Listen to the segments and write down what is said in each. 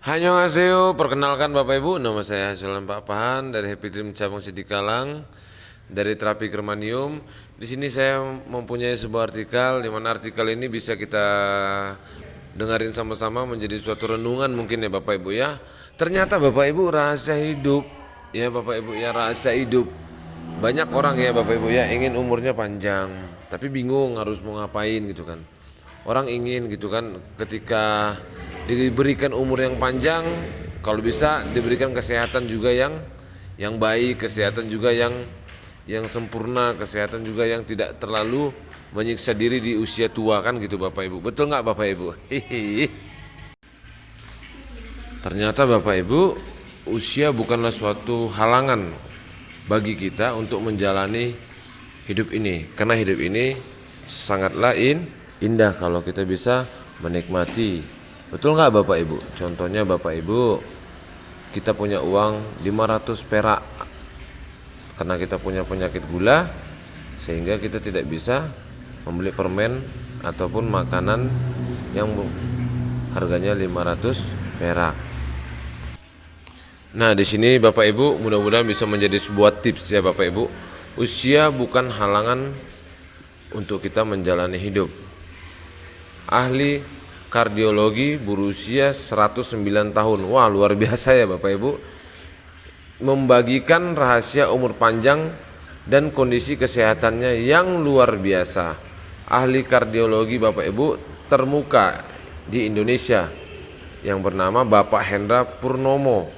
Annyeonghaseyo, perkenalkan Bapak Ibu, nama saya Sulan Pak Pahan dari Happy Dream Cabang Sidikalang dari terapi germanium. Di sini saya mempunyai sebuah artikel, di mana artikel ini bisa kita dengarin sama-sama menjadi suatu renungan mungkin ya Bapak Ibu ya. Ternyata Bapak Ibu rahasia hidup, ya Bapak Ibu ya rahasia hidup. Banyak orang ya Bapak Ibu ya ingin umurnya panjang, tapi bingung harus mau ngapain gitu kan. Orang ingin gitu kan ketika diberikan umur yang panjang, kalau bisa diberikan kesehatan juga yang baik, kesehatan juga yang sempurna, kesehatan juga yang tidak terlalu menyiksa diri di usia tua kan gitu Bapak Ibu. Betul nggak Bapak Ibu? Hihi. Ternyata Bapak Ibu, usia bukanlah suatu halangan bagi kita untuk menjalani hidup ini. Karena hidup ini sangatlah indah kalau kita bisa menikmati. Betul nggak Bapak Ibu? Contohnya Bapak Ibu, kita punya uang 500 perak karena kita punya penyakit gula, sehingga kita tidak bisa membeli permen ataupun makanan yang harganya 500 perak. Nah, di sini Bapak Ibu mudah-mudahan bisa menjadi sebuah tips ya Bapak Ibu. Usia bukan halangan untuk kita menjalani hidup. Ahli kardiologi berusia 109 tahun. Wah, luar biasa ya Bapak Ibu. Membagikan rahasia umur panjang dan kondisi kesehatannya yang luar biasa. Ahli kardiologi Bapak Ibu termuka di Indonesia yang bernama Bapak Hendra Purnomo.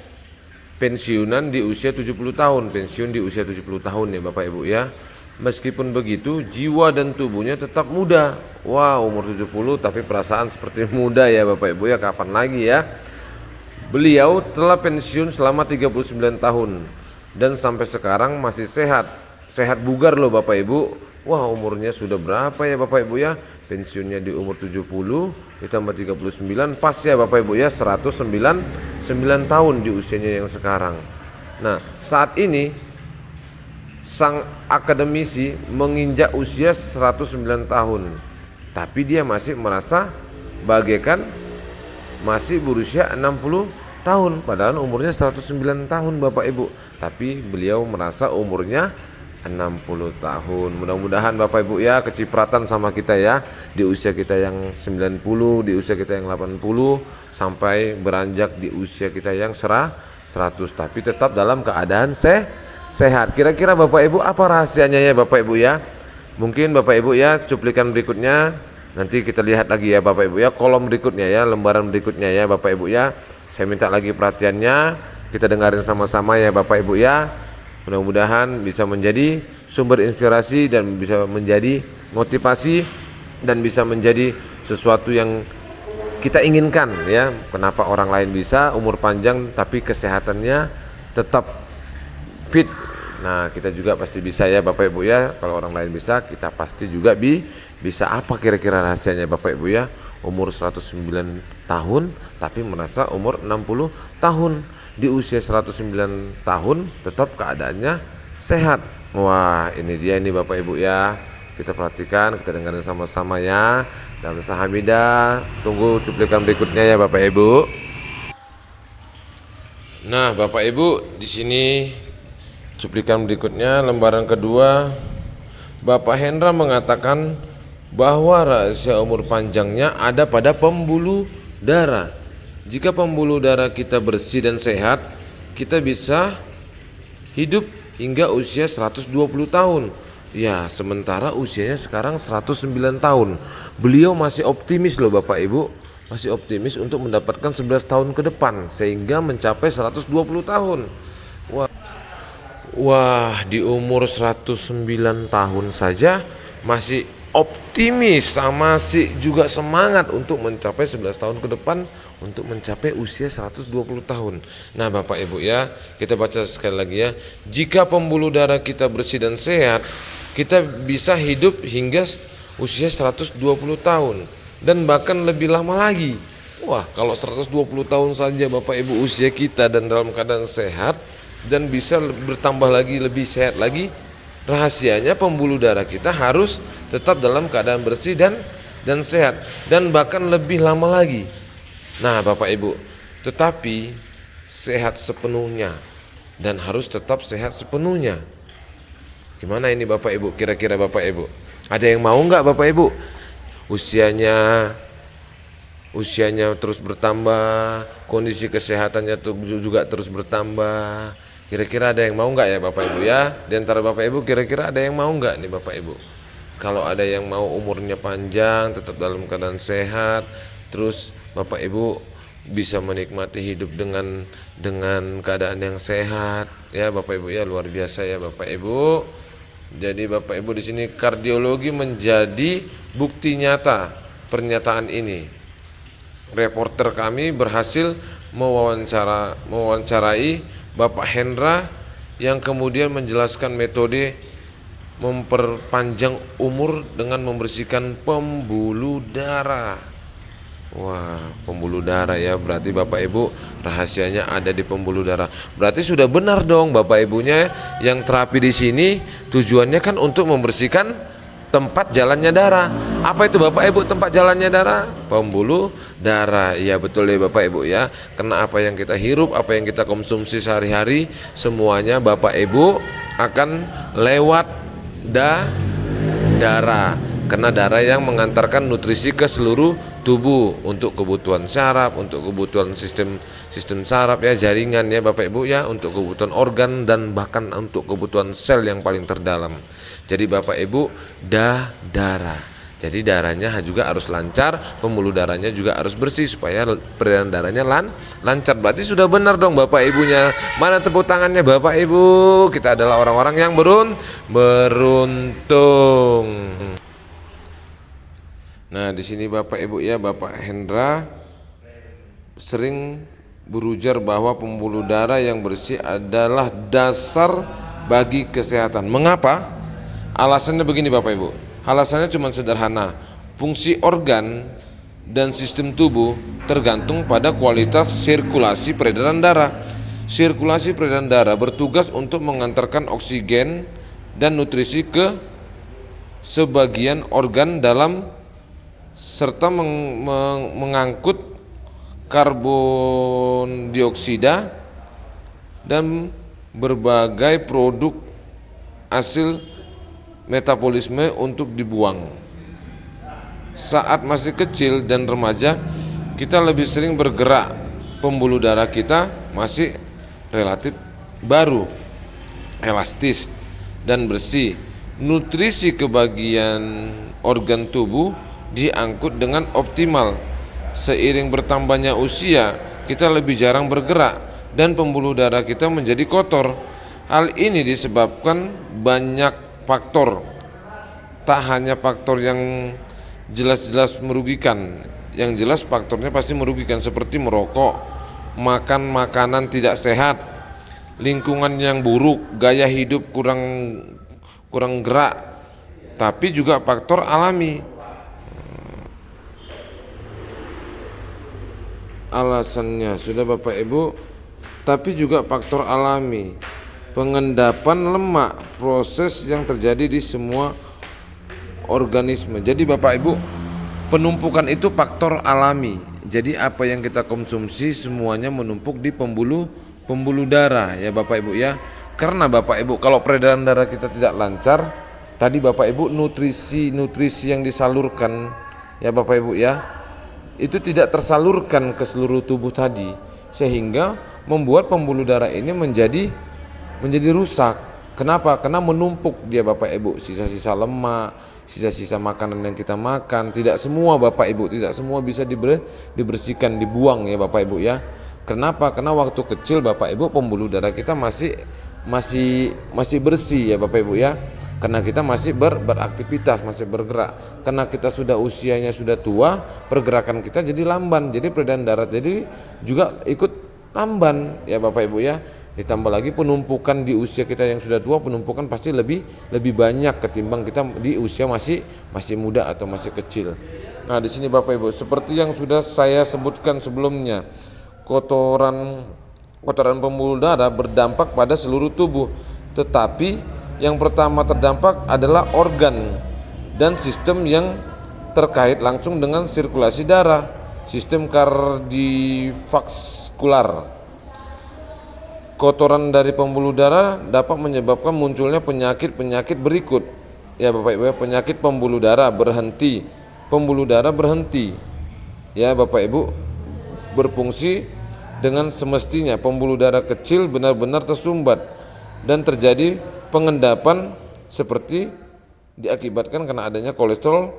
Pensiunan di usia 70 tahun, pensiun di usia 70 tahun ya Bapak Ibu ya. Meskipun begitu, jiwa dan tubuhnya tetap muda. Wah, umur 70 tapi perasaan seperti muda ya Bapak Ibu ya, kapan lagi ya. Beliau telah pensiun selama 39 tahun dan sampai sekarang masih sehat. Sehat bugar loh Bapak Ibu. Wah, umurnya sudah berapa ya Bapak Ibu ya? Pensiunnya di umur 70 ditambah 39 pas ya Bapak Ibu ya, 109 tahun di usianya yang sekarang. Nah, saat ini sang akademisi menginjak usia 109 tahun. Tapi dia masih merasa bagaikan masih berusia 60 tahun, padahal umurnya 109 tahun Bapak Ibu. Tapi beliau merasa umurnya 60 tahun. Mudah-mudahan Bapak Ibu ya kecipratan sama kita ya, di usia kita yang 90, di usia kita yang 80, sampai beranjak di usia kita yang 100, tapi tetap dalam keadaan sehat. Kira-kira Bapak Ibu apa rahasianya ya Bapak Ibu ya? Mungkin Bapak Ibu ya cuplikan berikutnya nanti kita lihat lagi ya Bapak Ibu ya, kolom berikutnya ya, lembaran berikutnya ya Bapak Ibu ya. Saya minta lagi perhatiannya, kita dengarin sama-sama ya Bapak Ibu ya. Mudah-mudahan bisa menjadi sumber inspirasi dan bisa menjadi motivasi dan bisa menjadi sesuatu yang kita inginkan ya. Kenapa orang lain bisa umur panjang tapi kesehatannya tetap fit. Nah, kita juga pasti bisa ya Bapak Ibu ya. Kalau orang lain bisa, kita pasti juga bisa. Apa kira-kira rahasianya Bapak Ibu ya? Umur 109 tahun tapi merasa umur 60 tahun. Di usia 109 tahun tetap keadaannya sehat. Wah, ini dia ini Bapak Ibu ya. Kita perhatikan, kita dengarin sama-sama ya. Dalam Sahamidah, tunggu cuplikan berikutnya ya Bapak Ibu. Nah, Bapak Ibu, di sini cuplikan berikutnya lembaran kedua. Bapak Hendra mengatakan bahwa rahasia umur panjangnya ada pada pembuluh darah. Jika pembuluh darah kita bersih dan sehat, kita bisa hidup hingga usia 120 tahun. Ya, sementara usianya sekarang 109 tahun. Beliau masih optimis loh Bapak Ibu. Masih optimis untuk mendapatkan 11 tahun ke depan sehingga mencapai 120 tahun. Wah, di umur 109 tahun saja masih optimis, masih juga semangat untuk mencapai 11 tahun ke depan, untuk mencapai usia 120 tahun. Nah Bapak Ibu ya, kita baca sekali lagi ya. Jika pembuluh darah kita bersih dan sehat, kita bisa hidup hingga usia 120 tahun dan bahkan lebih lama lagi. Wah, kalau 120 tahun saja Bapak Ibu usia kita dan dalam keadaan sehat dan bisa bertambah lagi lebih sehat lagi, rahasianya pembuluh darah kita harus tetap dalam keadaan bersih dan sehat dan bahkan lebih lama lagi. Nah Bapak Ibu, tetapi sehat sepenuhnya dan harus tetap sehat sepenuhnya. Gimana ini Bapak Ibu? Kira-kira Bapak Ibu, ada yang mau nggak Bapak Ibu? Usianya terus bertambah, kondisi kesehatannya juga terus bertambah. Kira-kira ada yang mau nggak ya Bapak Ibu ya? Di antara Bapak Ibu kira-kira ada yang mau nggak nih Bapak Ibu? Kalau ada yang mau umurnya panjang, tetap dalam keadaan sehat, terus Bapak Ibu bisa menikmati hidup dengan keadaan yang sehat ya Bapak Ibu ya, luar biasa ya Bapak Ibu. Jadi Bapak Ibu di sini kardiologi menjadi bukti nyata pernyataan ini. Reporter kami berhasil mewawancarai Bapak Hendra yang kemudian menjelaskan metode memperpanjang umur dengan membersihkan pembuluh darah. Wah, pembuluh darah ya, berarti Bapak Ibu rahasianya ada di pembuluh darah. Berarti sudah benar dong Bapak Ibunya, yang terapi di sini tujuannya kan untuk membersihkan tempat jalannya darah. Apa itu Bapak Ibu tempat jalannya darah? Pembuluh darah. Ya betul ya Bapak Ibu ya. Karena apa yang kita hirup, apa yang kita konsumsi sehari-hari, semuanya Bapak Ibu akan lewat darah. Karena darah yang mengantarkan nutrisi ke seluruh tubuh untuk kebutuhan saraf, untuk kebutuhan sistem saraf ya, jaringan ya Bapak Ibu ya, untuk kebutuhan organ dan bahkan untuk kebutuhan sel yang paling terdalam. Jadi Bapak Ibu darah. Jadi darahnya juga harus lancar, pembuluh darahnya juga harus bersih supaya peredaran darahnya lancar. Berarti sudah benar dong Bapak Ibunya. Mana tepuk tangannya Bapak Ibu? Kita adalah orang-orang yang beruntung. Nah, di sini Bapak Ibu ya, Bapak Hendra sering berujar bahwa pembuluh darah yang bersih adalah dasar bagi kesehatan. Mengapa? Alasannya begini Bapak Ibu. Alasannya cuma sederhana. Fungsi organ dan sistem tubuh tergantung pada kualitas sirkulasi peredaran darah. Sirkulasi peredaran darah bertugas untuk mengantarkan oksigen dan nutrisi ke sebagian organ dalam serta mengangkut karbon dioksida dan berbagai produk hasil metabolisme untuk dibuang. Saat masih kecil dan remaja, kita lebih sering bergerak. Pembuluh darah kita masih relatif baru, elastis dan bersih. Nutrisi ke bagian organ tubuh diangkut dengan optimal. Seiring bertambahnya usia, kita lebih jarang bergerak dan pembuluh darah kita menjadi kotor. Hal ini disebabkan banyak faktor. Tak hanya faktor yang jelas-jelas merugikan, yang jelas faktornya pasti merugikan, seperti merokok, makan makanan tidak sehat, lingkungan yang buruk, gaya hidup kurang gerak, tapi juga faktor alami. Alasannya sudah Bapak Ibu, tapi juga faktor alami, pengendapan lemak, proses yang terjadi di semua organisme. Jadi Bapak Ibu, penumpukan itu faktor alami. Jadi apa yang kita konsumsi semuanya menumpuk di pembuluh darah ya Bapak Ibu ya. Karena Bapak Ibu kalau peredaran darah kita tidak lancar, tadi Bapak Ibu nutrisi yang disalurkan ya Bapak Ibu ya, itu tidak tersalurkan ke seluruh tubuh tadi, sehingga membuat pembuluh darah ini menjadi rusak. Kenapa? Karena menumpuk dia Bapak Ibu, sisa-sisa lemak, sisa-sisa makanan yang kita makan. Tidak semua Bapak Ibu, tidak semua bisa dibersihkan, dibuang ya Bapak Ibu ya. Kenapa? Karena waktu kecil Bapak Ibu pembuluh darah kita masih bersih ya Bapak Ibu ya. Karena kita masih beraktivitas, masih bergerak. Karena kita sudah usianya sudah tua, pergerakan kita jadi lamban. Jadi peredaran darah jadi juga ikut lamban ya Bapak Ibu ya. Ditambah lagi penumpukan di usia kita yang sudah tua, penumpukan pasti lebih banyak ketimbang kita di usia masih muda atau masih kecil. Nah, di sini Bapak Ibu, seperti yang sudah saya sebutkan sebelumnya, kotoran pembuluh darah berdampak pada seluruh tubuh, tetapi yang pertama terdampak adalah organ dan sistem yang terkait langsung dengan sirkulasi darah. Sistem vaskular. Kotoran dari pembuluh darah dapat menyebabkan munculnya penyakit-penyakit berikut. Ya Bapak Ibu, penyakit pembuluh darah berhenti. Pembuluh darah berhenti. Ya Bapak Ibu, berfungsi dengan semestinya. Pembuluh darah kecil benar-benar tersumbat dan terjadi pengendapan seperti diakibatkan karena adanya kolesterol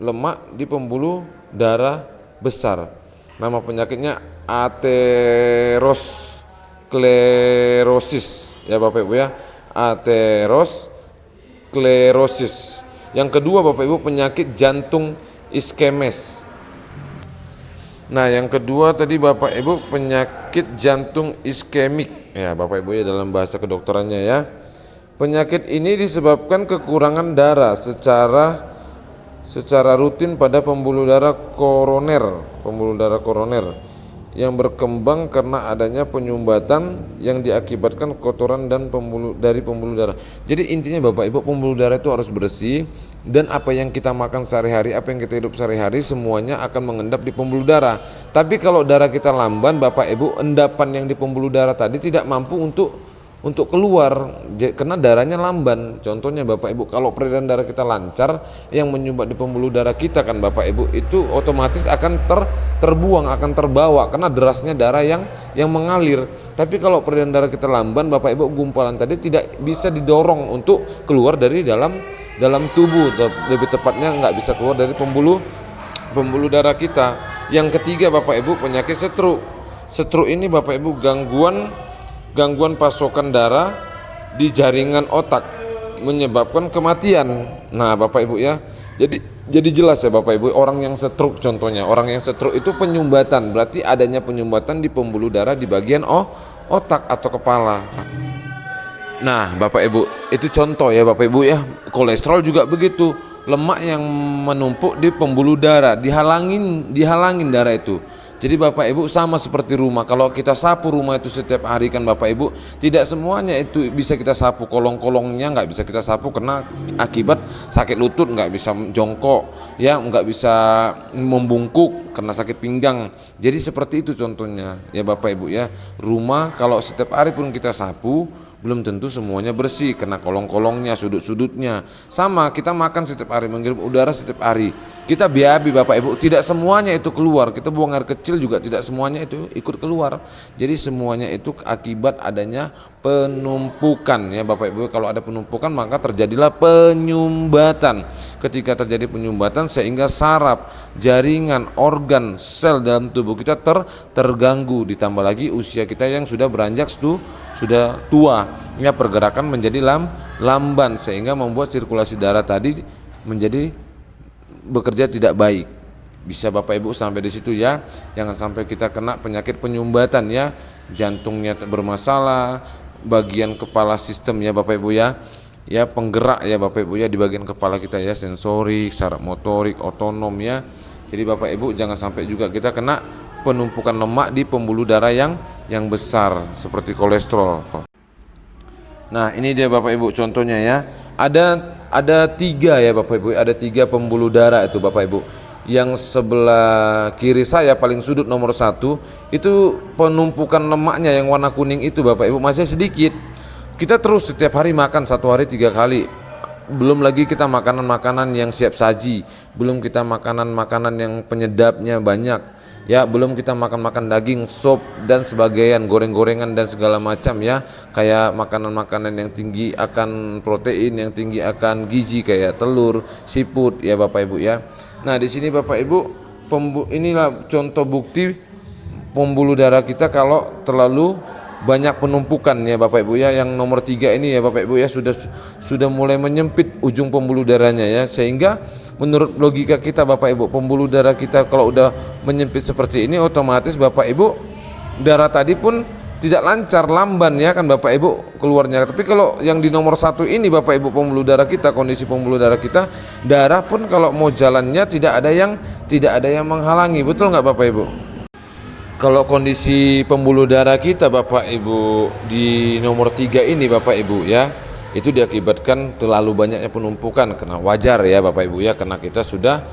lemak di pembuluh darah besar. Nama penyakitnya aterosklerosis ya Bapak Ibu ya, aterosklerosis. Yang kedua Bapak Ibu, penyakit jantung iskemes. Nah, yang kedua tadi Bapak Ibu, penyakit jantung iskemik ya Bapak Ibu ya, dalam bahasa kedokterannya ya. Penyakit ini disebabkan kekurangan darah secara rutin pada pembuluh darah koroner yang berkembang karena adanya penyumbatan yang diakibatkan kotoran dan dari pembuluh darah. Jadi intinya Bapak Ibu, pembuluh darah itu harus bersih, dan apa yang kita makan sehari-hari, apa yang kita hidup sehari-hari semuanya akan mengendap di pembuluh darah. Tapi kalau darah kita lamban Bapak Ibu, endapan yang di pembuluh darah tadi tidak mampu untuk keluar karena darahnya lamban. Contohnya Bapak Ibu, kalau peredaran darah kita lancar, yang menyumbat di pembuluh darah kita kan Bapak Ibu, itu otomatis akan terbuang, akan terbawa karena derasnya darah yang mengalir. Tapi kalau peredaran darah kita lamban Bapak Ibu, gumpalan tadi tidak bisa didorong untuk keluar dari dalam tubuh, lebih tepatnya nggak bisa keluar dari pembuluh darah kita. Yang ketiga Bapak Ibu, penyakit stroke. Stroke ini Bapak Ibu gangguan pasokan darah di jaringan otak menyebabkan kematian. Nah Bapak Ibu ya, jadi jelas ya Bapak Ibu, orang yang stroke contohnya, orang yang stroke itu penyumbatan, berarti adanya penyumbatan di pembuluh darah di bagian otak atau kepala. Nah Bapak Ibu, itu contoh ya Bapak Ibu ya. Kolesterol juga begitu, lemak yang menumpuk di pembuluh darah, dihalangin darah itu. Jadi Bapak Ibu sama seperti rumah, kalau kita sapu rumah itu setiap hari kan Bapak Ibu, tidak semuanya itu bisa kita sapu, kolong-kolongnya nggak bisa kita sapu karena akibat sakit lutut, nggak bisa jongkok ya, nggak bisa membungkuk karena sakit pinggang. Jadi seperti itu contohnya ya Bapak Ibu ya. Rumah kalau setiap hari pun kita sapu, belum tentu semuanya bersih karena kolong-kolongnya, sudut-sudutnya. Sama kita makan setiap hari, menghirup udara setiap hari, kita BAB Bapak Ibu, tidak semuanya itu keluar. Kita buang air kecil juga tidak semuanya itu ikut keluar. Jadi semuanya itu akibat adanya penumpukan ya Bapak Ibu. Kalau ada penumpukan maka terjadilah penyumbatan. Ketika terjadi penyumbatan sehingga saraf, jaringan, organ, sel dalam tubuh kita terganggu, ditambah lagi usia kita yang sudah beranjak sudah tua ya, pergerakan menjadi lamban sehingga membuat sirkulasi darah tadi menjadi bekerja tidak baik. Bisa Bapak Ibu sampai di situ ya. Jangan sampai kita kena penyakit penyumbatan ya. Jantungnya bermasalah, bagian kepala sistem ya Bapak Ibu ya. Ya penggerak ya Bapak Ibu ya, di bagian kepala kita ya, sensorik, saraf motorik, otonom ya. Jadi Bapak Ibu jangan sampai juga kita kena penumpukan lemak di pembuluh darah yang besar seperti kolesterol. Nah ini dia Bapak Ibu contohnya ya. Ada 3 ya Bapak Ibu, ada 3 pembuluh darah itu Bapak Ibu. Yang sebelah kiri saya paling sudut nomor 1 itu penumpukan lemaknya yang warna kuning itu Bapak Ibu masih sedikit. Kita terus setiap hari makan, 1 hari 3 kali. Belum lagi kita makanan-makanan yang siap saji, belum kita makanan-makanan yang penyedapnya banyak ya, belum kita makan daging, sop dan sebagainya, goreng-gorengan dan segala macam ya, kayak makanan-makanan yang tinggi akan protein, yang tinggi akan gizi kayak telur, siput ya Bapak Ibu ya. Nah di sini Bapak Ibu, inilah contoh bukti pembuluh darah kita kalau terlalu banyak penumpukan ya Bapak Ibu ya. Yang nomor 3 ini ya Bapak Ibu ya, sudah mulai menyempit ujung pembuluh darahnya ya, sehingga menurut logika kita Bapak Ibu, pembuluh darah kita kalau udah menyempit seperti ini, otomatis Bapak Ibu darah tadi pun tidak lancar, lamban ya kan Bapak Ibu keluarnya. Tapi kalau yang di nomor 1 ini Bapak Ibu, pembuluh darah kita, kondisi pembuluh darah kita, darah pun kalau mau jalannya tidak ada yang menghalangi, betul nggak Bapak Ibu? Kalau kondisi pembuluh darah kita Bapak Ibu di nomor 3 ini Bapak Ibu ya, itu diakibatkan terlalu banyaknya penumpukan, karena wajar ya Bapak Ibu ya, karena kita sudah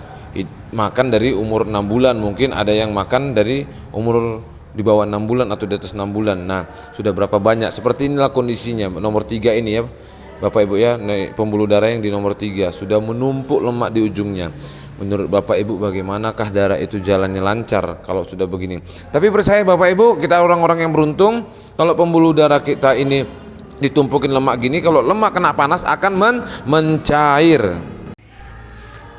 makan dari umur 6 bulan, mungkin ada yang makan dari umur di bawah 6 bulan atau di atas 6 bulan. Nah, sudah berapa banyak? Seperti inilah kondisinya nomor 3 ini ya Bapak Ibu ya, pembuluh darah yang di nomor 3 sudah menumpuk lemak di ujungnya. Menurut Bapak Ibu bagaimanakah darah itu jalannya lancar kalau sudah begini? Tapi percaya Bapak Ibu, kita orang-orang yang beruntung, kalau pembuluh darah kita ini ditumpukin lemak gini, kalau lemak kena panas akan mencair.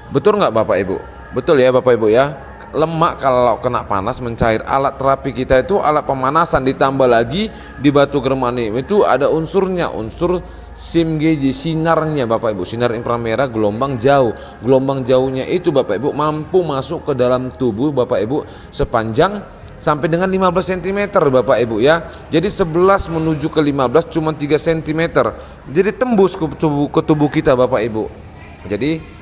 Betul nggak Bapak Ibu? Betul ya Bapak Ibu ya. Lemak kalau kena panas mencair. Alat terapi kita itu alat pemanasan, ditambah lagi di batu germanium itu ada unsurnya, unsur SIMGJ, sinarnya Bapak Ibu, sinar inframerah gelombang jauh. Gelombang jauhnya itu Bapak Ibu mampu masuk ke dalam tubuh Bapak Ibu sepanjang sampai dengan 15 cm Bapak Ibu ya. Jadi 11 menuju ke 15 cuma 3 cm. Jadi tembus ke tubuh kita Bapak Ibu. Jadi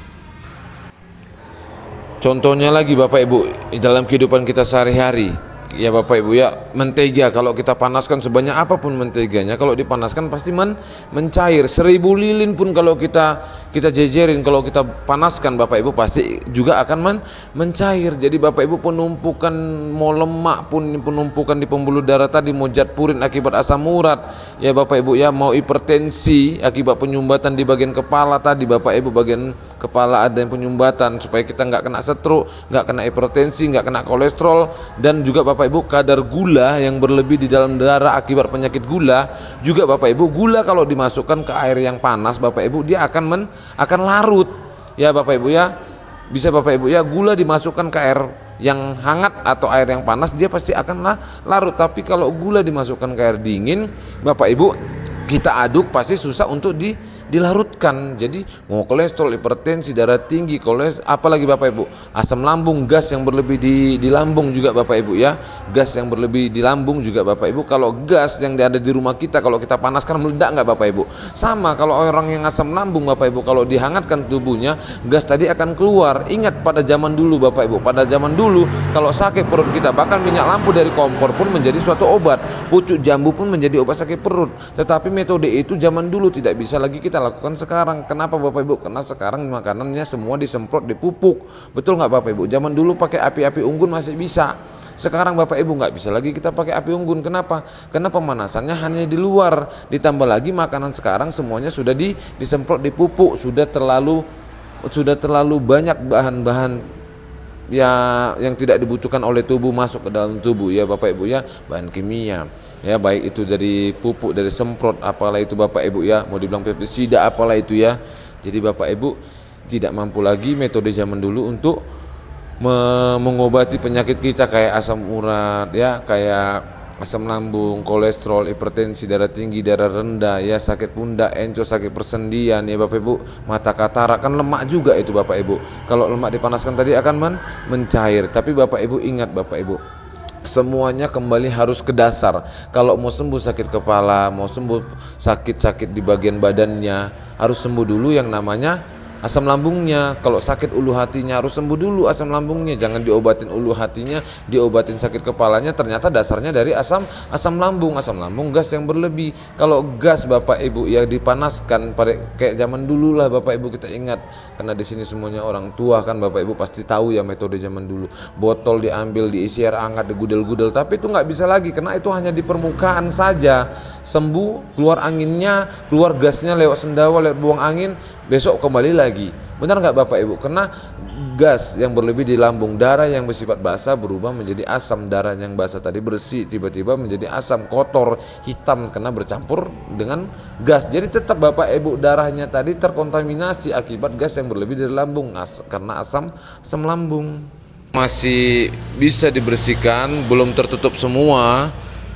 contohnya lagi Bapak Ibu dalam kehidupan kita sehari-hari ya Bapak Ibu ya, mentega kalau kita panaskan sebanyak apapun menteganya, kalau dipanaskan pasti mencair. 1000 lilin pun kalau kita jejerin, kalau kita panaskan Bapak Ibu pasti juga akan mencair. Jadi Bapak Ibu penumpukan mau lemak pun, penumpukan di pembuluh darah tadi, mau zat purin akibat asam urat ya Bapak Ibu ya, mau hipertensi akibat penyumbatan di bagian kepala tadi Bapak Ibu, bagian kepala ada yang penyumbatan supaya kita nggak kena stroke, nggak kena hipertensi, nggak kena kolesterol, dan juga Bapak Ibu kadar gula yang berlebih di dalam darah akibat penyakit gula juga Bapak Ibu. Gula kalau dimasukkan ke air yang panas Bapak Ibu dia akan larut ya Bapak Ibu ya. Bisa Bapak Ibu ya, gula dimasukkan ke air yang hangat atau air yang panas dia pasti akan larut. Tapi kalau gula dimasukkan ke air dingin Bapak Ibu kita aduk pasti susah untuk dilarutkan. Jadi mau kolesterol, hipertensi, darah tinggi, apalagi Bapak Ibu asam lambung, gas yang berlebih di lambung juga Bapak Ibu ya, gas yang berlebih di lambung juga Bapak Ibu. Kalau gas yang ada di rumah kita kalau kita panaskan meledak nggak Bapak Ibu? Sama kalau orang yang asam lambung Bapak Ibu, kalau dihangatkan tubuhnya gas tadi akan keluar. Ingat pada zaman dulu Bapak Ibu, pada zaman dulu kalau sakit perut kita, bahkan minyak lampu dari kompor pun menjadi suatu obat, pucuk jambu pun menjadi obat sakit perut. Tetapi metode itu zaman dulu tidak bisa lagi kita lakukan sekarang. Kenapa Bapak Ibu? Karena sekarang makanannya semua disemprot, dipupuk. Betul nggak Bapak Ibu? Zaman dulu pakai api-api unggun masih bisa. Sekarang Bapak Ibu nggak bisa lagi kita pakai api unggun. Kenapa? Karena pemanasannya hanya di luar. Ditambah lagi makanan sekarang semuanya sudah disemprot, dipupuk. Sudah terlalu banyak bahan-bahan yang tidak dibutuhkan oleh tubuh masuk ke dalam tubuh ya Bapak Ibu ya, bahan kimia ya, baik itu dari pupuk, dari semprot, apalah itu Bapak Ibu ya, mau dibilang pestisida apalah itu ya. Jadi Bapak Ibu tidak mampu lagi metode zaman dulu untuk mengobati penyakit kita kayak asam urat ya, kayak asam lambung, kolesterol, hipertensi, darah tinggi, darah rendah ya, sakit pundak, encok, sakit persendian ya Bapak Ibu, mata katarak, kan lemak juga itu Bapak Ibu. Kalau lemak dipanaskan tadi akan mencair. Tapi Bapak Ibu ingat Bapak Ibu, semuanya kembali harus ke dasar. Kalau mau sembuh sakit kepala, mau sembuh sakit-sakit di bagian badannya, harus sembuh dulu yang namanya asam lambungnya. Kalau sakit ulu hatinya harus sembuh dulu asam lambungnya. Jangan diobatin ulu hatinya, diobatin sakit kepalanya, ternyata dasarnya dari asam lambung. Asam lambung gas yang berlebih. Kalau gas Bapak Ibu ya dipanaskan kayak zaman dulu lah Bapak Ibu, kita ingat. Karena di sini semuanya orang tua kan Bapak Ibu pasti tahu ya metode zaman dulu. Botol diambil, diisi air hangat, digudel-gudel, tapi itu nggak bisa lagi karena itu hanya di permukaan saja. Sembuh, keluar anginnya, keluar gasnya lewat sendawa, lewat buang angin, besok kembali lagi. Benar nggak Bapak Ibu? Karena gas yang berlebih di lambung, darah yang bersifat basah berubah menjadi asam. Darah yang basah tadi bersih tiba-tiba menjadi asam, kotor, hitam karena bercampur dengan gas. Jadi tetap Bapak Ibu darahnya tadi terkontaminasi akibat gas yang berlebih di lambung karena asam lambung. Masih bisa dibersihkan, belum tertutup semua.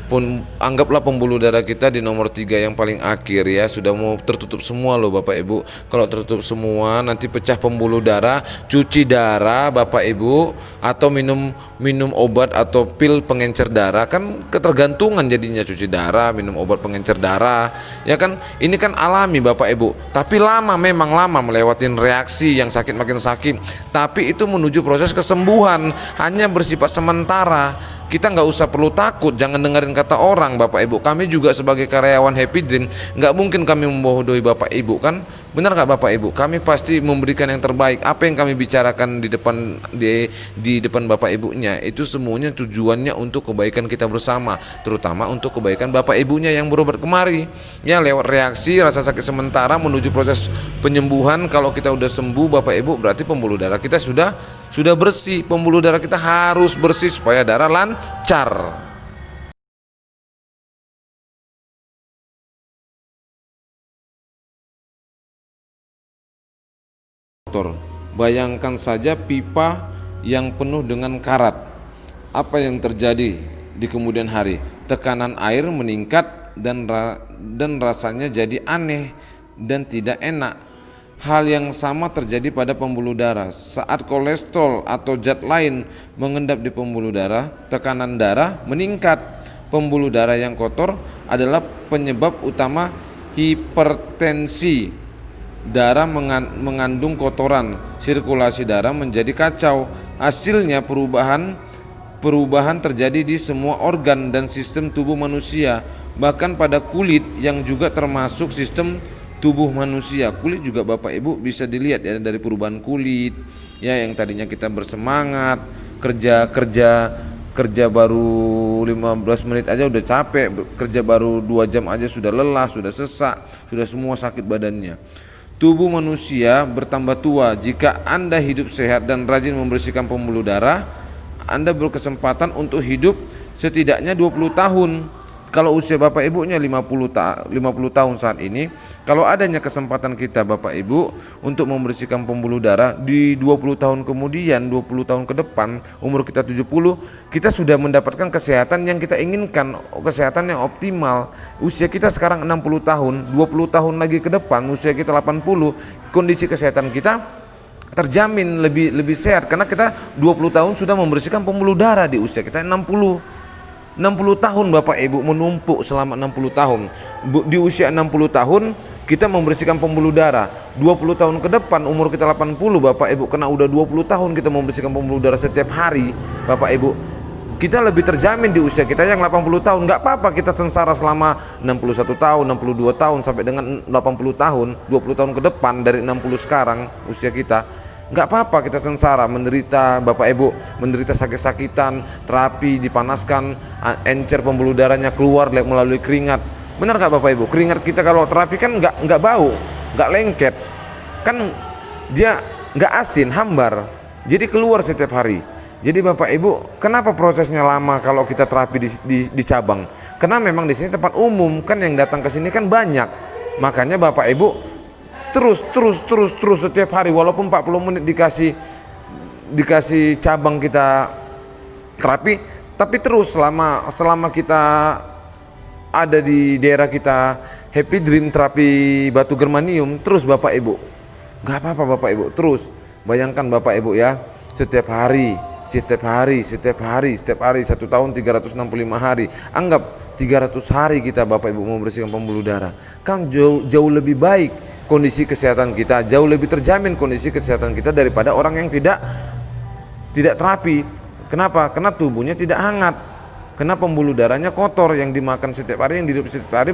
Pun anggaplah pembuluh darah kita di nomor 3 yang paling akhir ya, sudah mau tertutup semua loh Bapak Ibu. Kalau tertutup semua nanti pecah pembuluh darah, cuci darah Bapak Ibu, atau minum obat atau pil pengencer darah. Kan ketergantungan jadinya, cuci darah, minum obat pengencer darah ya kan. Ini kan alami Bapak Ibu, tapi memang lama melewatin reaksi yang sakit makin sakit. Tapi itu menuju proses kesembuhan, hanya bersifat sementara. kita nggak usah perlu takut, jangan dengerin kata orang Bapak Ibu. Kami juga sebagai karyawan Happy Dream, nggak mungkin kami membodohi Bapak Ibu kan, benar nggak Bapak Ibu? Kami pasti memberikan yang terbaik. Apa yang kami bicarakan di depan Bapak Ibunya itu semuanya tujuannya untuk kebaikan kita bersama, terutama untuk kebaikan Bapak Ibunya yang berobat kemari. Ya, lewat reaksi rasa sakit sementara menuju proses penyembuhan. Kalau kita udah sembuh Bapak Ibu, berarti pembuluh darah kita sudah bersih. Pembuluh darah kita harus bersih supaya darah lancar. Bayangkan saja pipa yang penuh dengan karat. Apa yang terjadi di kemudian hari? Tekanan air meningkat dan rasanya jadi aneh dan tidak enak. Hal yang sama terjadi pada pembuluh darah. Saat kolesterol atau zat lain mengendap di pembuluh darah, tekanan darah meningkat. Pembuluh darah yang kotor adalah penyebab utama hipertensi. Darah mengandung kotoran, sirkulasi darah menjadi kacau. Hasilnya perubahan terjadi di semua organ dan sistem tubuh manusia, bahkan pada kulit yang juga termasuk sistem tubuh manusia. Kulit juga Bapak Ibu bisa dilihat ya, dari perubahan kulit ya, yang tadinya kita bersemangat kerja baru 15 menit aja udah capek, kerja baru 2 jam aja sudah lelah, sudah sesak, sudah semua sakit badannya. Tubuh manusia bertambah tua. Jika Anda hidup sehat dan rajin membersihkan pembuluh darah, Anda berkesempatan untuk hidup setidaknya 20 tahun. Kalau usia Bapak Ibunya 50 tahun saat ini, kalau adanya kesempatan kita Bapak Ibu untuk membersihkan pembuluh darah di 20 tahun kemudian, 20 tahun ke depan, umur kita 70, kita sudah mendapatkan kesehatan yang kita inginkan, kesehatan yang optimal. Usia kita sekarang 60 tahun, 20 tahun lagi ke depan usia kita 80, kondisi kesehatan kita terjamin lebih sehat karena kita 20 tahun sudah membersihkan pembuluh darah. Di usia kita 60 tahun Bapak Ibu menumpuk selama 60 tahun. Di usia 60 tahun kita membersihkan pembuluh darah. 20 tahun ke depan umur kita 80 Bapak Ibu, karena udah 20 tahun kita membersihkan pembuluh darah setiap hari Bapak Ibu, kita lebih terjamin di usia kita yang 80 tahun. Gak apa-apa kita sengsara selama 61 tahun, 62 tahun sampai dengan 80 tahun, 20 tahun ke depan dari 60 sekarang usia kita. Gak apa-apa kita sengsara, menderita Bapak Ibu, menderita sakit-sakitan, terapi, dipanaskan, encer pembuluh darahnya keluar melalui keringat. Benar gak Bapak Ibu? Keringat kita kalau terapi kan gak bau, gak lengket, kan dia gak asin, hambar, jadi keluar setiap hari. Jadi Bapak Ibu, kenapa prosesnya lama kalau kita terapi di cabang? Karena memang di sini tempat umum, kan yang datang ke sini kan banyak. Makanya Bapak Ibu terus setiap hari, walaupun 40 menit dikasih cabang kita terapi, tapi terus selama kita ada di daerah kita Happy Dream terapi batu germanium, terus Bapak Ibu. Gak apa-apa Bapak Ibu, terus bayangkan Bapak Ibu ya, setiap hari 1 tahun 365 hari. Anggap 300 hari kita Bapak Ibu membersihkan pembuluh darah, kan jauh lebih baik kondisi kesehatan kita, jauh lebih terjamin kondisi kesehatan kita daripada orang yang tidak terapi. Kenapa? Karena tubuhnya tidak hangat, karena pembuluh darahnya kotor, yang dimakan setiap hari, yang dihidup setiap hari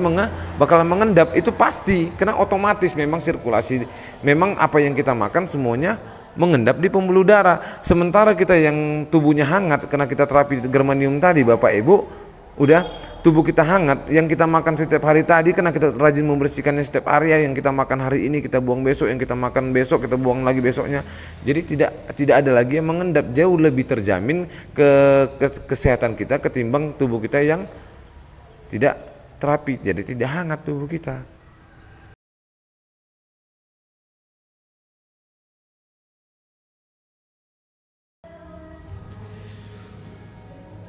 bakalan mengendap, itu pasti, karena otomatis memang sirkulasi, memang apa yang kita makan semuanya mengendap di pembuluh darah. Sementara kita yang tubuhnya hangat karena kita terapi germanium tadi Bapak Ibu, udah tubuh kita hangat, yang kita makan setiap hari tadi karena kita rajin membersihkannya setiap hari, yang kita makan hari ini kita buang besok, yang kita makan besok kita buang lagi besoknya. Jadi tidak ada lagi yang mengendap, jauh lebih terjamin kesehatan kita ketimbang tubuh kita yang tidak terapi, jadi tidak hangat tubuh kita.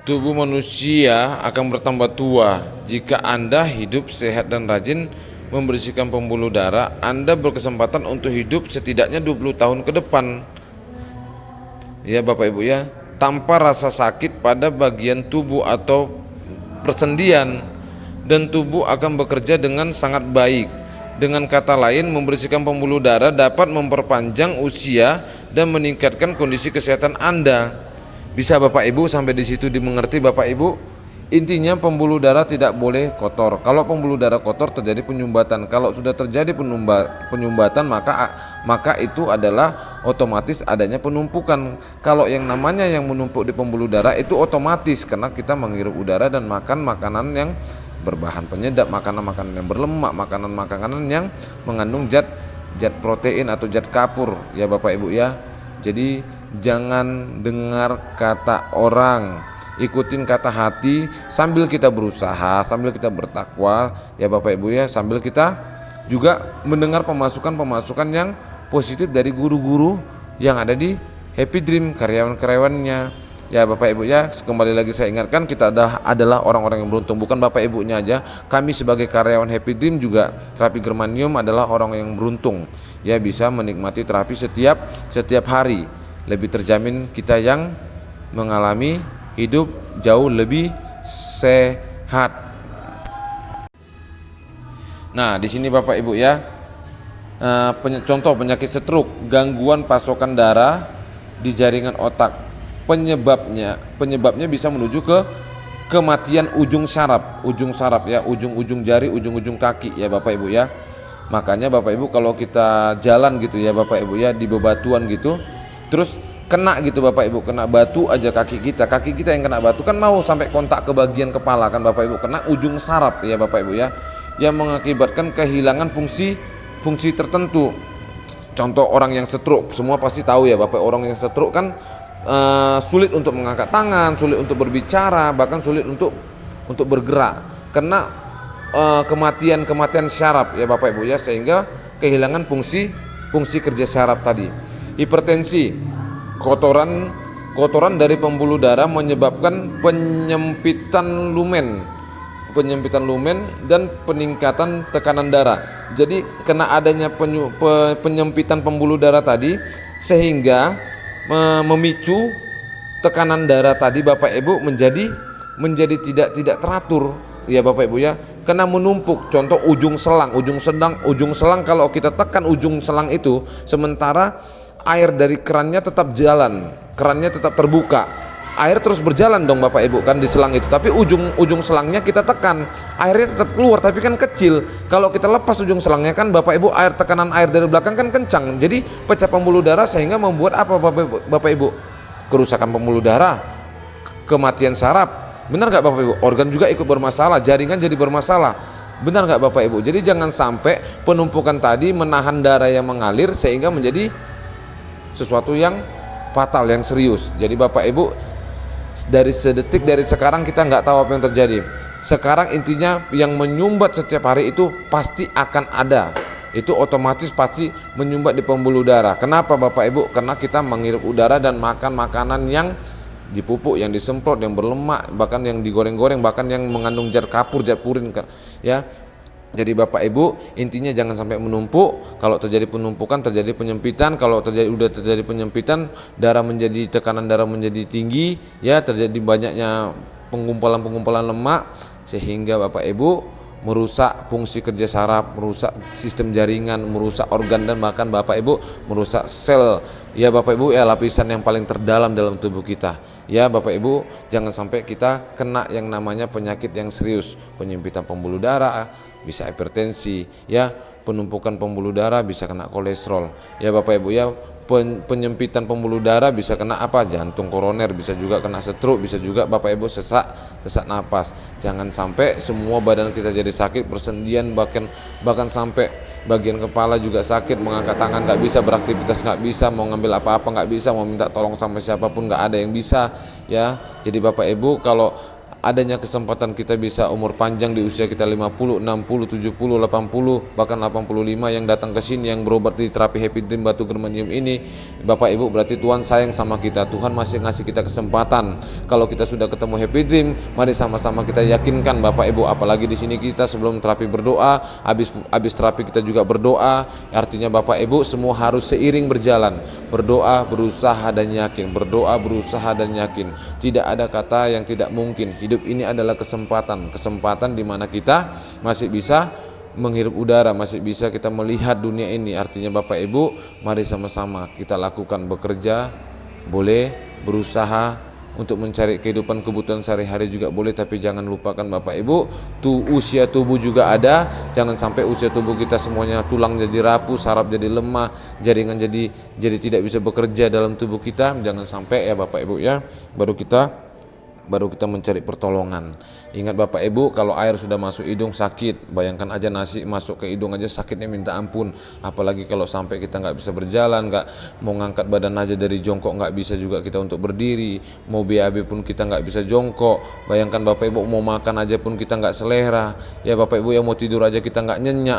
Tubuh manusia akan bertambah tua jika Anda hidup sehat dan rajin membersihkan pembuluh darah. Anda berkesempatan untuk hidup setidaknya 20 tahun ke depan. Ya Bapak Ibu ya, tanpa rasa sakit pada bagian tubuh atau persendian, dan tubuh akan bekerja dengan sangat baik. Dengan kata lain, membersihkan pembuluh darah dapat memperpanjang usia dan meningkatkan kondisi kesehatan Anda. Bisa Bapak Ibu sampai di situ dimengerti Bapak Ibu? Intinya pembuluh darah tidak boleh kotor. Kalau pembuluh darah kotor terjadi penyumbatan. Kalau sudah terjadi penyumbatan maka itu adalah otomatis adanya penumpukan. Kalau yang namanya yang menumpuk di pembuluh darah itu otomatis karena kita menghirup udara dan makan makanan yang berbahan penyedap, makanan-makanan yang berlemak, makanan-makanan yang mengandung zat protein atau zat kapur ya Bapak Ibu ya. Jadi jangan dengar kata orang, ikutin kata hati sambil kita berusaha, sambil kita bertakwa ya Bapak Ibu ya, sambil kita juga mendengar pemasukan yang positif dari guru-guru yang ada di Happy Dream, karyawan-karyawannya ya Bapak Ibu ya. Kembali lagi saya ingatkan, kita adalah orang-orang yang beruntung, bukan Bapak Ibunya aja. Kami sebagai karyawan Happy Dream juga terapi germanium adalah orang yang beruntung ya, bisa menikmati terapi setiap hari. Lebih terjamin kita yang mengalami hidup jauh lebih sehat. Nah, di sini Bapak Ibu ya, contoh penyakit stroke, gangguan pasokan darah di jaringan otak. Penyebabnya bisa menuju ke kematian ujung saraf ya, ujung-ujung jari, ujung-ujung kaki ya Bapak Ibu ya. Makanya Bapak Ibu kalau kita jalan gitu ya Bapak Ibu ya, di bebatuan gitu, terus kena gitu Bapak Ibu, kena batu aja kaki kita yang kena batu kan mau sampai kontak ke bagian kepala kan Bapak Ibu, kena ujung saraf ya Bapak Ibu ya, yang mengakibatkan kehilangan fungsi tertentu. Contoh orang yang stroke, semua pasti tahu ya Bapak, orang yang stroke kan sulit untuk mengangkat tangan, sulit untuk berbicara, bahkan sulit untuk bergerak karena kematian syaraf ya Bapak Ibu ya, sehingga kehilangan fungsi kerja syaraf tadi. Hipertensi, kotoran dari pembuluh darah menyebabkan penyempitan lumen dan peningkatan tekanan darah. Jadi kena adanya penyempitan pembuluh darah tadi sehingga memicu tekanan darah tadi Bapak Ibu menjadi tidak teratur ya Bapak Ibu ya, kena menumpuk. Contoh ujung selang kalau kita tekan ujung selang itu, sementara air dari kerannya tetap jalan, kerannya tetap terbuka, air terus berjalan dong Bapak Ibu kan di selang itu, tapi ujung selangnya kita tekan, airnya tetap keluar tapi kan kecil. Kalau kita lepas ujung selangnya kan Bapak Ibu, tekanan air dari belakang kan kencang, jadi pecah pembuluh darah sehingga membuat apa Bapak Ibu? Kerusakan pembuluh darah, kematian saraf. Benar nggak Bapak Ibu? Organ juga ikut bermasalah, jaringan jadi bermasalah. Benar nggak Bapak Ibu? Jadi jangan sampai penumpukan tadi menahan darah yang mengalir sehingga menjadi sesuatu yang fatal, yang serius. Jadi Bapak Ibu, dari sedetik dari sekarang kita nggak tahu apa yang terjadi. Sekarang intinya yang menyumbat setiap hari itu pasti akan ada. Itu otomatis pasti menyumbat di pembuluh darah. Kenapa Bapak Ibu? Karena kita menghirup udara dan makan makanan yang dipupuk, yang disemprot, yang berlemak, bahkan yang digoreng-goreng, bahkan yang mengandung zat kapur, zat purin ya. Jadi Bapak Ibu intinya jangan sampai menumpuk. Kalau terjadi penumpukan terjadi penyempitan. Kalau udah terjadi penyempitan, tekanan darah menjadi tinggi ya, terjadi banyaknya pengumpulan lemak sehingga Bapak Ibu merusak fungsi kerja saraf, merusak sistem jaringan, merusak organ, dan bahkan Bapak Ibu merusak sel ya Bapak Ibu ya, lapisan yang paling terdalam dalam tubuh kita ya Bapak Ibu. Jangan sampai kita kena yang namanya penyakit yang serius, penyempitan pembuluh darah, bisa hipertensi ya, penumpukan pembuluh darah, bisa kena kolesterol ya Bapak Ibu ya. Penyempitan pembuluh darah bisa kena apa? Jantung koroner, bisa juga kena stroke, bisa juga Bapak Ibu sesak napas. Jangan sampai semua badan kita jadi sakit, persendian, bahkan sampai bagian kepala juga sakit, mengangkat tangan nggak bisa, beraktivitas nggak bisa, mau ngambil apa-apa nggak bisa, mau minta tolong sama siapapun nggak ada yang bisa ya. Jadi Bapak Ibu, kalau adanya kesempatan kita bisa umur panjang di usia kita 50, 60, 70, 80, bahkan 85 yang datang ke sini yang berobat di terapi Happy Dream Batu Germanium ini, Bapak Ibu, berarti Tuhan sayang sama kita. Tuhan masih ngasih kita kesempatan. Kalau kita sudah ketemu Happy Dream, mari sama-sama kita yakinkan Bapak Ibu. Apalagi di sini kita sebelum terapi berdoa, habis terapi kita juga berdoa. Artinya Bapak Ibu semua harus seiring berjalan. Berdoa, berusaha dan yakin. Berdoa, berusaha dan yakin. Tidak ada kata yang tidak mungkin. Hidup ini adalah kesempatan di mana kita masih bisa menghirup udara, masih bisa kita melihat dunia ini. Artinya Bapak Ibu, mari sama-sama kita lakukan, bekerja boleh, berusaha untuk mencari kehidupan kebutuhan sehari-hari juga boleh, tapi jangan lupakan Bapak Ibu, usia tubuh juga ada. Jangan sampai usia tubuh kita semuanya tulang jadi rapuh, saraf jadi lemah, jaringan jadi tidak bisa bekerja dalam tubuh kita. Jangan sampai ya Bapak Ibu ya, baru kita mencari pertolongan. Ingat Bapak Ibu, kalau air sudah masuk hidung sakit, bayangkan aja nasi masuk ke hidung aja sakitnya minta ampun, apalagi kalau sampai kita nggak bisa berjalan, nggak mau ngangkat badan aja dari jongkok nggak bisa juga kita untuk berdiri, mau BAB pun kita nggak bisa jongkok. Bayangkan Bapak Ibu, mau makan aja pun kita nggak selera ya Bapak Ibu ya, mau tidur aja kita nggak nyenyak,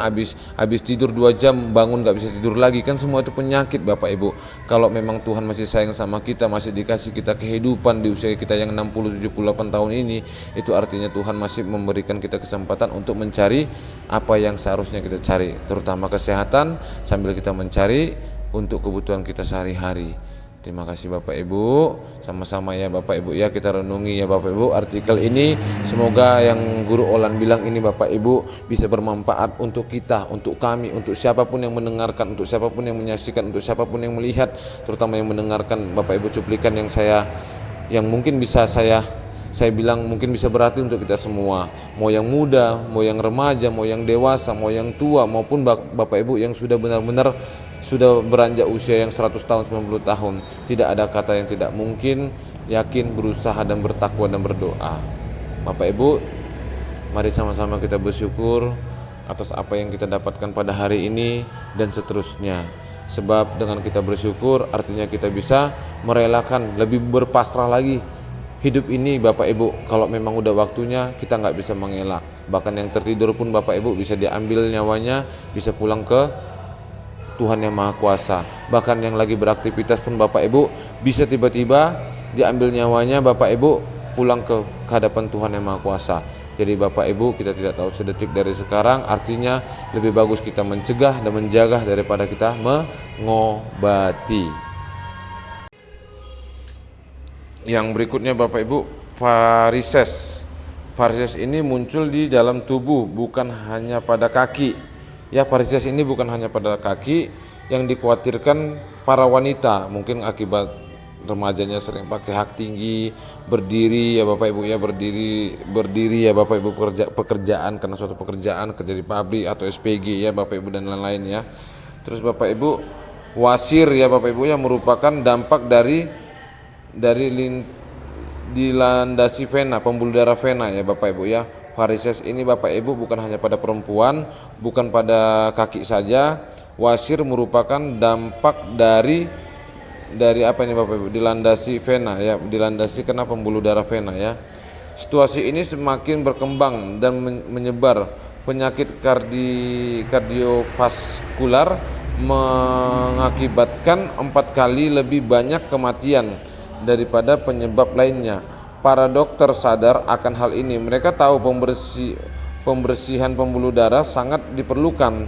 habis tidur 2 jam bangun nggak bisa tidur lagi, kan semua itu penyakit Bapak Ibu. Kalau memang Tuhan masih sayang sama kita, masih dikasih kita kehidupan di usia kita yang 78 tahun ini, itu artinya Tuhan masih memberikan kita kesempatan untuk mencari apa yang seharusnya kita cari, terutama kesehatan, sambil kita mencari untuk kebutuhan kita sehari-hari. Terima kasih Bapak Ibu, sama-sama ya Bapak Ibu ya, kita renungi ya Bapak Ibu artikel ini. Semoga yang Guru Olan bilang ini Bapak Ibu bisa bermanfaat untuk kita, untuk kami, untuk siapapun yang mendengarkan, untuk siapapun yang menyaksikan, untuk siapapun yang melihat, terutama yang mendengarkan Bapak Ibu. Cuplikan yang mungkin bisa saya bilang mungkin bisa berarti untuk kita semua, mau yang muda, mau yang remaja, mau yang dewasa, mau yang tua, maupun Bapak Ibu yang sudah benar-benar sudah beranjak usia yang 100 tahun, 90 tahun. Tidak ada kata yang tidak mungkin, yakin, berusaha dan bertakwa dan berdoa. Bapak Ibu, mari sama-sama kita bersyukur atas apa yang kita dapatkan pada hari ini dan seterusnya. Sebab dengan kita bersyukur artinya kita bisa merelakan, lebih berpasrah lagi hidup ini Bapak Ibu. Kalau memang udah waktunya, kita nggak bisa mengelak. Bahkan yang tertidur pun Bapak Ibu bisa diambil nyawanya, bisa pulang ke Tuhan yang Maha Kuasa. Bahkan yang lagi beraktivitas pun Bapak Ibu bisa tiba-tiba diambil nyawanya, Bapak Ibu pulang ke hadapan Tuhan yang Maha Kuasa. Jadi Bapak Ibu, kita tidak tahu sedetik dari sekarang, artinya lebih bagus kita mencegah dan menjaga daripada kita mengobati. Yang berikutnya Bapak Ibu, varises. Varises ini muncul di dalam tubuh, bukan hanya pada kaki. Ya, varises ini bukan hanya pada kaki, yang dikhawatirkan para wanita, mungkin akibat remajanya sering pakai hak tinggi, berdiri ya Bapak Ibu ya, berdiri ya Bapak Ibu, pekerjaan karena suatu pekerjaan, kerja di pabrik atau SPG ya Bapak Ibu dan lain-lain ya. Terus Bapak Ibu, wasir ya Bapak Ibu yang merupakan dampak dari dilandasi vena, pembuluh darah vena ya Bapak Ibu ya. Varises ini Bapak Ibu bukan hanya pada perempuan, bukan pada kaki saja. Wasir merupakan dampak dari apa ini Bapak Ibu? Dilandasi vena ya, dilandasi karena pembuluh darah vena ya. Situasi ini semakin berkembang dan menyebar. Penyakit kardiovaskular mengakibatkan 4 kali lebih banyak kematian daripada penyebab lainnya. Para dokter sadar akan hal ini. Mereka tahu pembersihan pembuluh darah sangat diperlukan.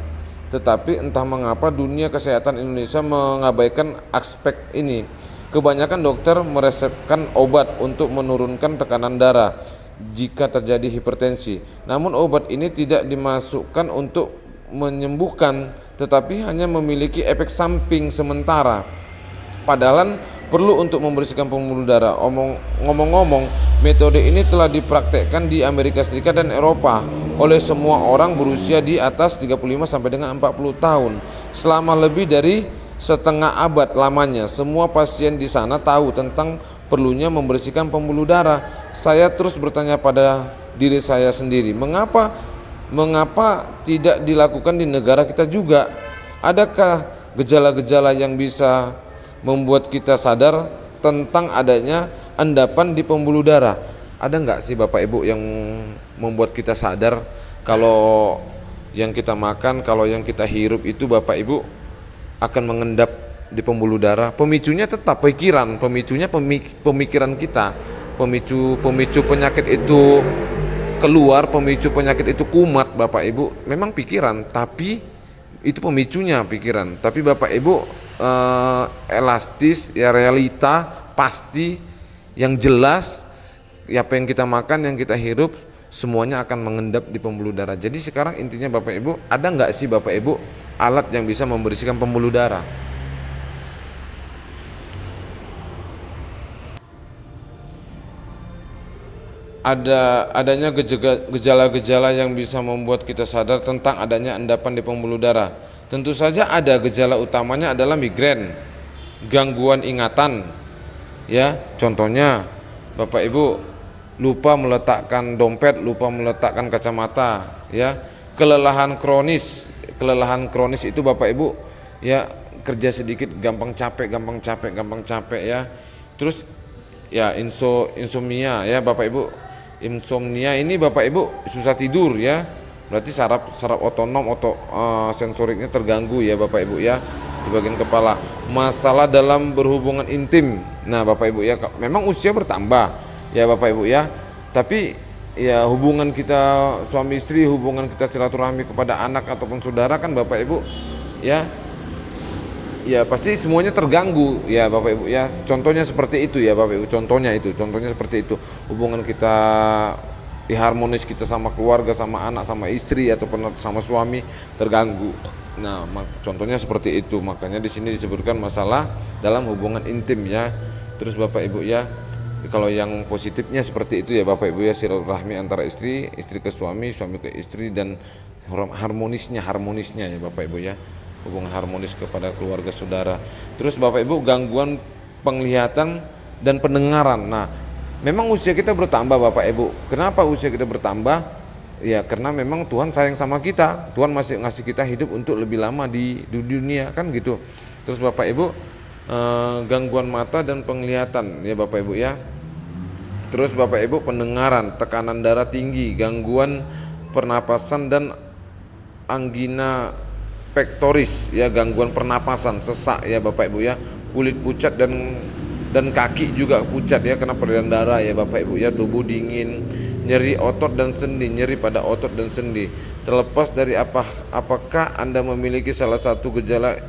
Tetapi entah mengapa dunia kesehatan Indonesia mengabaikan aspek ini. Kebanyakan dokter meresepkan obat untuk menurunkan tekanan darah jika terjadi hipertensi. Namun obat ini tidak dimasukkan untuk menyembuhkan, tetapi hanya memiliki efek samping sementara. Padahal perlu untuk membersihkan pembuluh darah. Ngomong-ngomong, metode ini telah dipraktekkan di Amerika Serikat dan Eropa oleh semua orang berusia di atas 35 sampai dengan 40 tahun. Selama lebih dari setengah abad lamanya, semua pasien di sana tahu tentang perlunya membersihkan pembuluh darah. Saya terus bertanya pada diri saya sendiri, mengapa tidak dilakukan di negara kita juga? Adakah gejala-gejala yang bisa membuat kita sadar tentang adanya endapan di pembuluh darah? Ada nggak sih Bapak Ibu yang membuat kita sadar kalau yang kita makan, kalau yang kita hirup itu Bapak Ibu akan mengendap di pembuluh darah? Pemicunya tetap pikiran, pemikiran kita. Pemicu penyakit itu keluar, pemicu penyakit itu kumat Bapak Ibu, memang pikiran, tapi itu pemicunya pikiran. Tapi Bapak Ibu elastis ya, realita pasti yang jelas ya, apa yang kita makan, yang kita hirup semuanya akan mengendap di pembuluh darah. Jadi sekarang intinya Bapak Ibu, ada nggak sih Bapak Ibu alat yang bisa membersihkan pembuluh darah? adanya gejala-gejala yang bisa membuat kita sadar tentang adanya endapan di pembuluh darah. Tentu saja ada gejala utamanya adalah migrain, gangguan ingatan, ya. Contohnya Bapak Ibu lupa meletakkan dompet, lupa meletakkan kacamata, ya. Kelelahan kronis itu Bapak Ibu, ya, kerja sedikit gampang capek ya. Terus ya insomnia ya Bapak Ibu. Insomnia ini Bapak Ibu susah tidur ya. Berarti saraf otonom sensoriknya terganggu ya Bapak Ibu ya, di bagian kepala. Masalah dalam berhubungan intim. Nah Bapak Ibu ya, memang usia bertambah ya Bapak Ibu ya. Tapi ya hubungan kita suami istri, hubungan kita silaturahmi kepada anak ataupun saudara kan Bapak Ibu ya, ya pasti semuanya terganggu ya Bapak Ibu ya. Contohnya seperti itu ya Bapak Ibu, contohnya seperti itu. Hubungan kita harmonis, kita sama keluarga, sama anak, sama istri ataupun sama suami terganggu. Nah, contohnya seperti itu. Makanya di sini disebutkan masalah dalam hubungan intim ya. Terus Bapak Ibu ya, kalau yang positifnya seperti itu ya Bapak Ibu ya, silaturahmi antara istri ke suami, suami ke istri, dan harmonisnya ya Bapak Ibu ya, hubungan harmonis kepada keluarga saudara. Terus Bapak Ibu, gangguan penglihatan dan pendengaran. Nah, memang usia kita bertambah Bapak Ibu. Kenapa usia kita bertambah? Ya karena memang Tuhan sayang sama kita. Tuhan masih ngasih kita hidup untuk lebih lama di dunia kan gitu. Terus Bapak Ibu, gangguan mata dan penglihatan ya Bapak Ibu ya. Terus Bapak Ibu, pendengaran, tekanan darah tinggi, gangguan pernapasan dan angina pectoris ya, gangguan pernapasan, sesak ya Bapak Ibu ya. Kulit pucat dan kaki juga pucat ya karena peredaran darah ya Bapak Ibu ya. Tubuh dingin, nyeri otot dan sendi, nyeri pada otot dan sendi. Terlepas dari apakah Anda memiliki salah satu gejala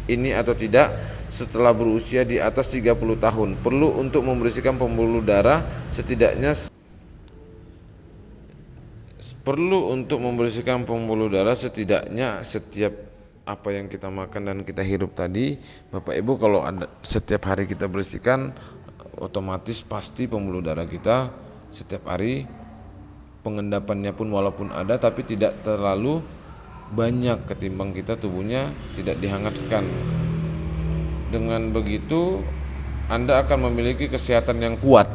ini atau tidak, setelah berusia di atas 30 tahun perlu untuk membersihkan pembuluh darah setidaknya setiap apa yang kita makan dan kita hirup tadi Bapak Ibu. Kalau ada setiap hari kita bersihkan, otomatis pasti pembuluh darah kita setiap hari pengendapannya pun walaupun ada tapi tidak terlalu banyak ketimbang kita tubuhnya tidak dihangatkan. Dengan begitu Anda akan memiliki kesehatan yang kuat.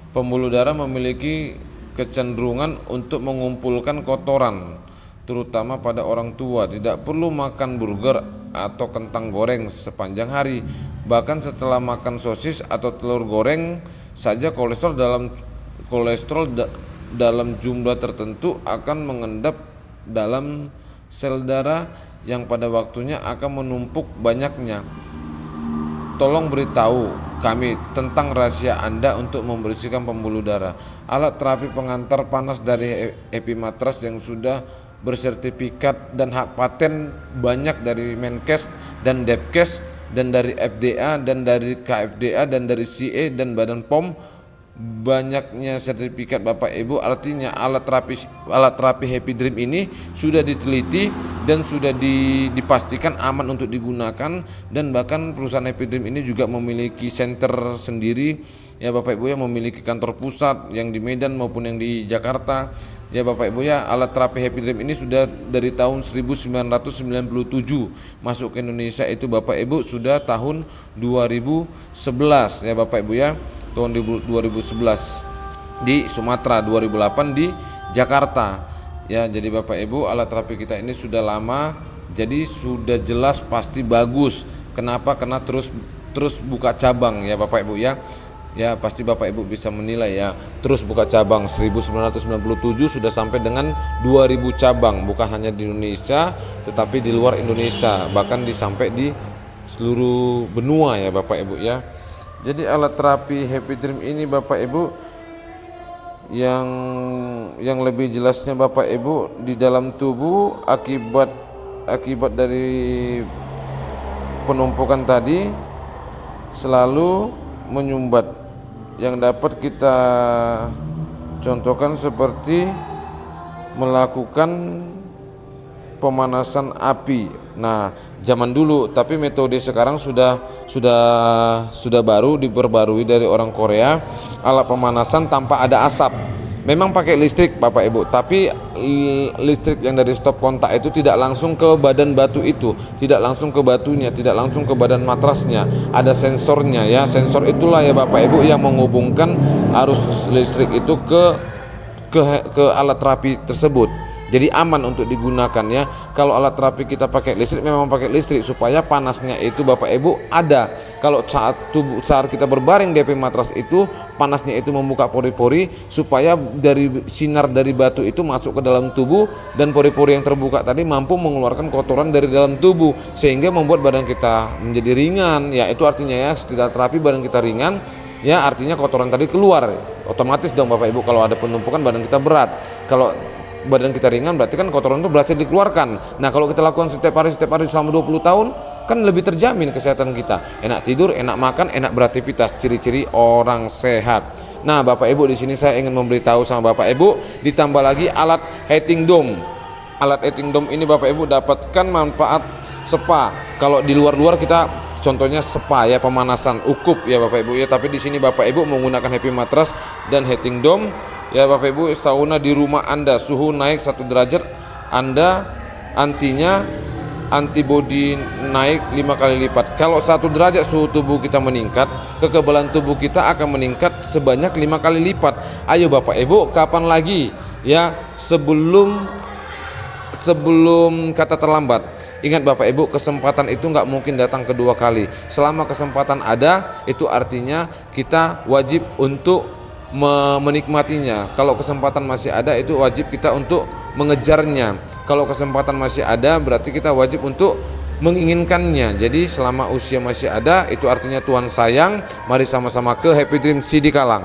Pembuluh darah memiliki kecenderungan untuk mengumpulkan kotoran, terutama pada orang tua. Tidak perlu makan burger atau kentang goreng sepanjang hari. Bahkan setelah makan sosis atau telur goreng saja, kolesterol dalam jumlah tertentu akan mengendap dalam sel darah yang pada waktunya akan menumpuk banyaknya. Tolong beritahu kami tentang rahasia Anda untuk membersihkan pembuluh darah. Alat terapi pengantar panas dari Epimatras yang sudah bersertifikat dan hak paten banyak dari Menkes dan Depkes dan dari FDA dan dari KFDA dan dari CE dan Badan POM. Banyaknya sertifikat Bapak Ibu artinya alat terapi Happy Dream ini sudah diteliti dan sudah dipastikan aman untuk digunakan. Dan bahkan perusahaan Happy Dream ini juga memiliki center sendiri ya Bapak Ibu ya, memiliki kantor pusat yang di Medan maupun yang di Jakarta ya Bapak Ibu ya. Alat terapi Happy Dream ini sudah dari tahun 1997 masuk ke Indonesia, itu Bapak Ibu sudah tahun 2011 ya Bapak Ibu ya, tahun 2011 di Sumatera, 2008 di Jakarta ya. Jadi Bapak Ibu, alat terapi kita ini sudah lama, jadi sudah jelas pasti bagus. Kenapa? Karena terus buka cabang ya Bapak Ibu ya. Ya pasti Bapak Ibu bisa menilai ya, terus buka cabang. 1997 sudah sampai dengan 2000 cabang, bukan hanya di Indonesia tetapi di luar Indonesia, bahkan sampai di seluruh benua ya Bapak Ibu ya. Jadi alat terapi Happy Dream ini Bapak Ibu, yang lebih jelasnya Bapak Ibu, di dalam tubuh akibat dari penumpukan tadi selalu menyumbat, yang dapat kita contohkan seperti melakukan pemanasan api. Nah, zaman dulu, tapi metode sekarang sudah baru diperbarui dari orang Korea, alat pemanasan tanpa ada asap. Memang pakai listrik Bapak Ibu, tapi listrik yang dari stop kontak itu tidak langsung ke badan batu itu, tidak langsung ke batunya, tidak langsung ke badan matrasnya. Ada sensornya ya. Sensor itulah ya Bapak Ibu yang menghubungkan arus listrik itu ke alat terapi tersebut. Jadi aman untuk digunakan ya. Kalau alat terapi kita pakai listrik, memang pakai listrik supaya panasnya itu Bapak Ibu ada. Kalau saat kita berbaring di matras itu, panasnya itu membuka pori-pori supaya dari sinar dari batu itu masuk ke dalam tubuh, dan pori-pori yang terbuka tadi mampu mengeluarkan kotoran dari dalam tubuh sehingga membuat badan kita menjadi ringan. Ya, itu artinya ya, setelah terapi badan kita ringan. Ya, artinya kotoran tadi keluar. Otomatis dong Bapak Ibu, kalau ada penumpukan badan kita berat. Kalau badan kita ringan berarti kan kotoran itu berhasil dikeluarkan. Nah, kalau kita lakukan setiap hari selama 20 tahun kan lebih terjamin kesehatan kita. Enak tidur, enak makan, enak beraktivitas, ciri-ciri orang sehat. Nah, Bapak Ibu, di sini saya ingin memberitahu sama Bapak Ibu, ditambah lagi alat heating dome. Alat heating dome ini Bapak Ibu dapatkan manfaat spa. Kalau di luar-luar kita contohnya spa ya, pemanasan ukup ya Bapak Ibu ya, tapi di sini Bapak Ibu menggunakan happy matras dan heating dome. Ya Bapak Ibu, sauna di rumah Anda, suhu naik 1 derajat, Anda antibody naik 5 kali lipat. Kalau 1 derajat suhu tubuh kita meningkat, kekebalan tubuh kita akan meningkat sebanyak 5 kali lipat. Ayo Bapak Ibu, kapan lagi ya, sebelum kata terlambat. Ingat Bapak Ibu, kesempatan itu nggak mungkin datang kedua kali. Selama kesempatan ada, itu artinya kita wajib untuk menikmatinya. Kalau kesempatan masih ada, itu wajib kita untuk mengejarnya. Kalau kesempatan masih ada, berarti kita wajib untuk menginginkannya. Jadi selama usia masih ada, itu artinya Tuhan sayang. Mari sama-sama ke Happy Dream Sidikalang.